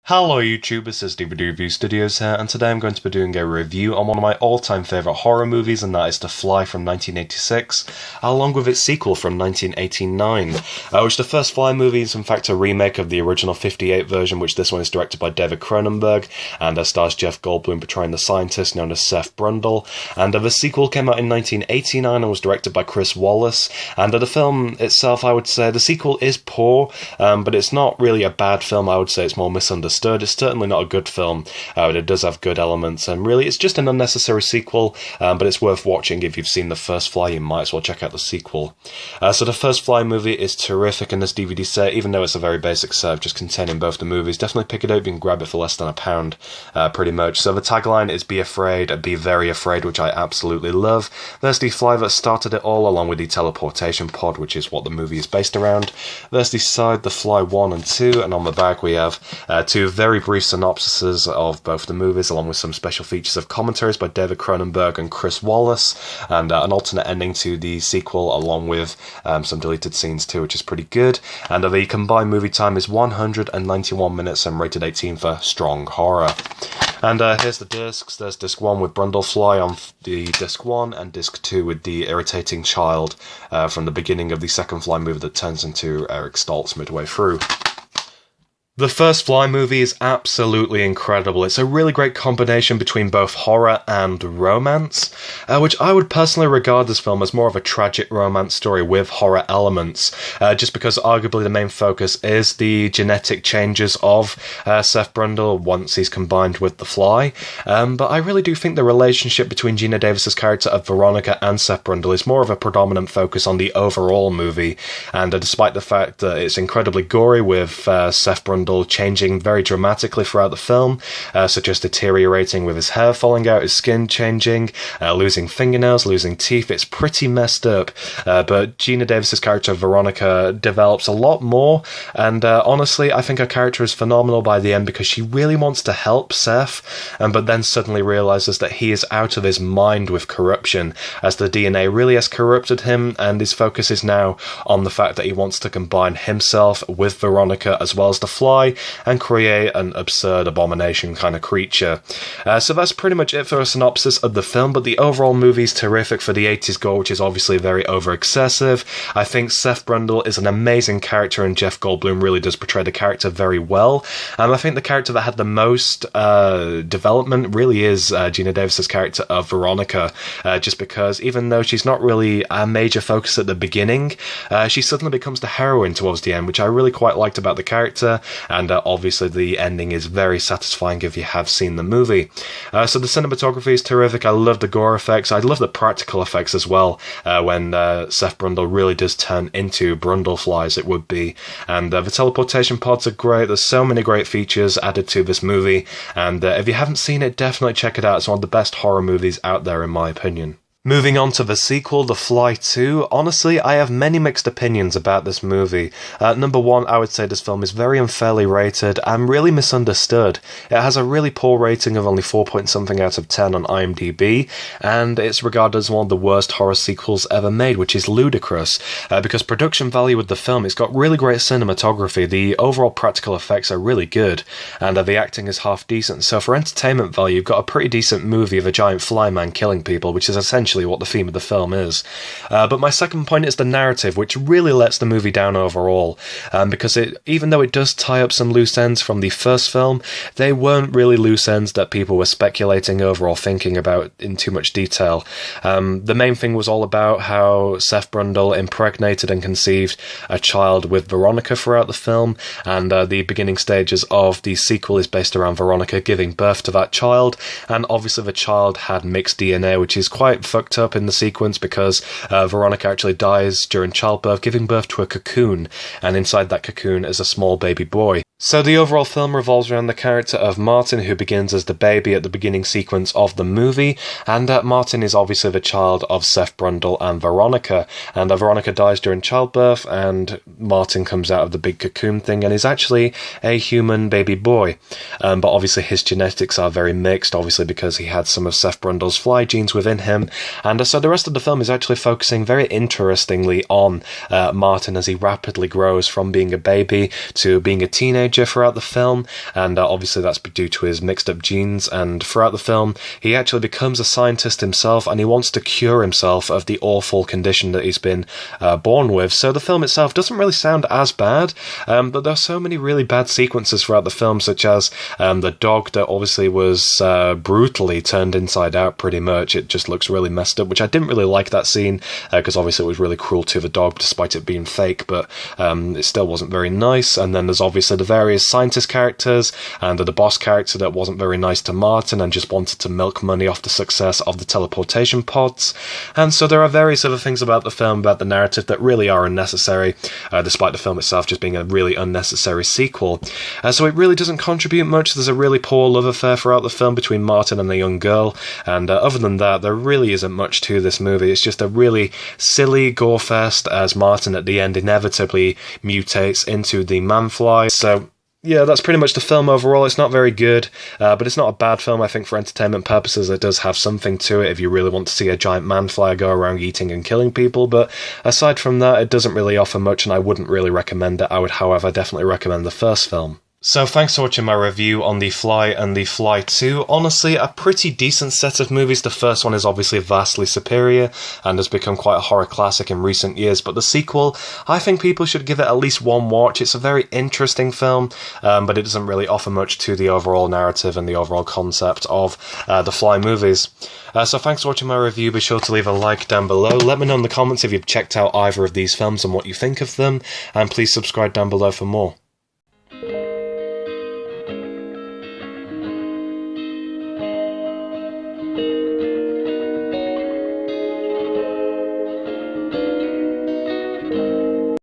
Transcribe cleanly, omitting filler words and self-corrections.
Hello YouTube, this is DVD Review Studios here, and today I'm going to be doing a review on one of my all-time favourite horror movies, and that is The Fly from 1986, along with its sequel from 1989, which the first Fly movie is in fact a remake of the original 58 version, which this one is directed by David Cronenberg, and stars Jeff Goldblum portraying the scientist known as Seth Brundle, and the sequel came out in 1989 and was directed by Chris Wallace, and the film itself, I would say, the sequel is poor, but it's not really a bad film. I would say it's more misunderstood. It's certainly not a good film, but it does have good elements, and really it's just an unnecessary sequel, but it's worth watching. If you've seen the first Fly, you might as well check out the sequel. So the first Fly movie is terrific in this DVD set, even though it's a very basic set just containing both the movies. Definitely pick it up, you can grab it for less than £1, pretty much. So the tagline is "Be afraid, be very afraid," which I absolutely love. There's the fly that started it all, along with the teleportation pod, which is what the movie is based around. There's the side, The Fly 1 and 2, and on the back we have two very brief synopsises of both the movies, along with some special features of commentaries by David Cronenberg and Chris Wallace, and an alternate ending to the sequel, along with some deleted scenes too, which is pretty good. And the combined movie time is 191 minutes and rated 18 for strong horror. And here's the discs. There's disc 1 with Brundlefly on the disc 1, and disc 2 with the irritating child from the beginning of the second Fly movie that turns into Eric Stoltz midway through. The first Fly movie is absolutely incredible. It's a really great combination between both horror and romance, which I would personally regard this film as more of a tragic romance story with horror elements, just because arguably the main focus is the genetic changes of Seth Brundle once he's combined with the Fly. But I really do think the relationship between Gina Davis's character of Veronica and Seth Brundle is more of a predominant focus on the overall movie, and despite the fact that it's incredibly gory with Seth Brundle changing very dramatically throughout the film, such as deteriorating with his hair falling out, his skin changing, losing fingernails, losing teeth. It's pretty messed up, but Gina Davis's character Veronica develops a lot more, and honestly I think her character is phenomenal by the end, because she really wants to help Seth, but then suddenly realises that he is out of his mind with corruption, as the DNA really has corrupted him, and his focus is now on the fact that he wants to combine himself with Veronica as well as the Fly and create an absurd abomination kind of creature. So that's pretty much it for a synopsis of the film, but the overall movie is terrific for the 80s gore, which is obviously very over-excessive. I think Seth Brundle is an amazing character, and Jeff Goldblum really does portray the character very well. I think the character that had the most development really is Gina Davis's character of Veronica, just because even though she's not really a major focus at the beginning, she suddenly becomes the heroine towards the end, which I really quite liked about the character. And obviously the ending is very satisfying if you have seen the movie. So the cinematography is terrific. I love the gore effects. I love the practical effects as well, when Seth Brundle really does turn into Brundlefly, as it would be. And the teleportation pods are great. There's so many great features added to this movie, and if you haven't seen it, definitely check it out. It's one of the best horror movies out there in my opinion. Moving on to the sequel, The Fly 2, honestly, I have many mixed opinions about this movie. Number one, I would say this film is very unfairly rated and really misunderstood. It has a really poor rating of only 4-point-something out of 10 on IMDb, and it's regarded as one of the worst horror sequels ever made, which is ludicrous, because production value with the film, it's got really great cinematography, the overall practical effects are really good, and the acting is half decent, so for entertainment value, you've got a pretty decent movie of a giant fly man killing people, which is essentially what the theme of the film is. But my second point is the narrative, which really lets the movie down overall, because even though it does tie up some loose ends from the first film, they weren't really loose ends that people were speculating over or thinking about in too much detail. The main thing was all about how Seth Brundle impregnated and conceived a child with Veronica throughout the film, and the beginning stages of the sequel is based around Veronica giving birth to that child, and obviously the child had mixed DNA, which is quite fucked up in the sequence, because Veronica actually dies during childbirth, giving birth to a cocoon, and inside that cocoon is a small baby boy. So the overall film revolves around the character of Martin, who begins as the baby at the beginning sequence of the movie, and Martin is obviously the child of Seth Brundle and Veronica, and Veronica dies during childbirth, and Martin comes out of the big cocoon thing and is actually a human baby boy. But obviously his genetics are very mixed, obviously because he had some of Seth Brundle's Fly genes within him, and so the rest of the film is actually focusing very interestingly on Martin as he rapidly grows from being a baby to being a teenager, teenager throughout the film, and obviously that's due to his mixed up genes, and throughout the film he actually becomes a scientist himself, and he wants to cure himself of the awful condition that he's been born with. So the film itself doesn't really sound as bad, but there are so many really bad sequences throughout the film, such as the dog that obviously was brutally turned inside out pretty much. It just looks really messed up, which I didn't really like that scene, because obviously it was really cruel to the dog despite it being fake, but it still wasn't very nice. And then there's obviously the various scientist characters, and the boss character that wasn't very nice to Martin and just wanted to milk money off the success of the teleportation pods. And so there are various other things about the film, about the narrative, that really are unnecessary, despite the film itself just being a really unnecessary sequel. So it really doesn't contribute much. There's a really poor love affair throughout the film between Martin and the young girl, and other than that, there really isn't much to this movie. It's just a really silly gore fest as Martin at the end inevitably mutates into the Man-Fly. So yeah, that's pretty much the film overall. It's not very good, but it's not a bad film. I think for entertainment purposes it does have something to it if you really want to see a giant man-fly go around eating and killing people, but aside from that it doesn't really offer much, and I wouldn't really recommend it. I would, however, definitely recommend the first film. So thanks for watching my review on The Fly and The Fly 2. Honestly, a pretty decent set of movies. The first one is obviously vastly superior and has become quite a horror classic in recent years, but the sequel, I think people should give it at least one watch. It's a very interesting film, but it doesn't really offer much to the overall narrative and the overall concept of the Fly movies. So thanks for watching my review. Be sure to leave a like down below. Let me know in the comments if you've checked out either of these films and what you think of them, and please subscribe down below for more.